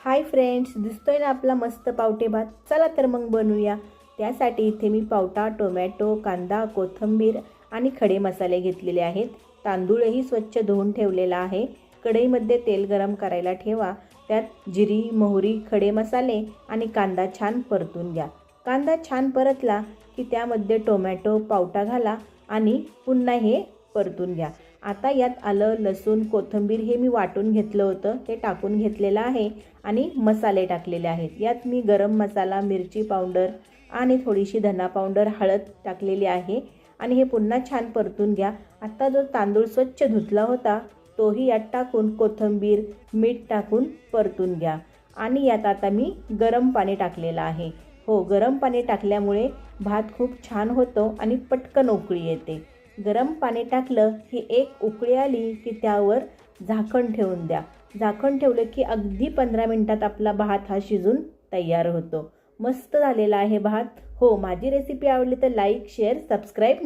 Hi friends, दिसतोय ना आपला मस्त पावटे भात। चला तर मग बनवूया। त्यासाठी इथे मी पावटा, टोमॅटो, कांदा, कोथिंबीर आणि खडे मसाले घेतलेले आहेत। तांदूळही स्वच्छ धुवून ठेवलेला आहे। कढईमध्ये तेल गरम करायला ठेवा। त्यात जिरी, मोहरी, खडे मसाले आणि कांदा छान परतून घ्या। कांदा छान परतला की त्यामध्ये टोमॅटो, पावटा घाला आणि पुन्हा हे परतून घ्या। आता यात आलं, लसूण, कोथिंबीर हे मी वाटून घेतलं होतं, ते टाकून घेतलेलं आहे आणि मसाले टाकलेले आहेत। यात मी गरम मसाला, मिरची पावडर आणि थोडीशी धना पावडर, हळद टाकलेली आहे आणि हे पुन्हा छान परतून घ्या। आता जो तांदूळ स्वच्छ धुतला होता तोही यात टाकून कोथिंबीर, मीठ टाकून परतून घ्या आणि यात आता मी गरम पाणी टाकलेलं आहे। हो, गरम पाणी टाकल्यामुळे भात खूप छान होतो आणि पटकन उकळी येते। गरम पाणी टाकलं की एक उकळी आली की त्यावर झाकण ठेवून द्या। झाकण ठेवलं की अगदी 15 मिनिटात आपला भात हा शिजून तयार होतो। मस्त झालेला आहे भात। हो, माझी रेसिपी आवडली तर लाईक, शेअर, सबस्क्राईब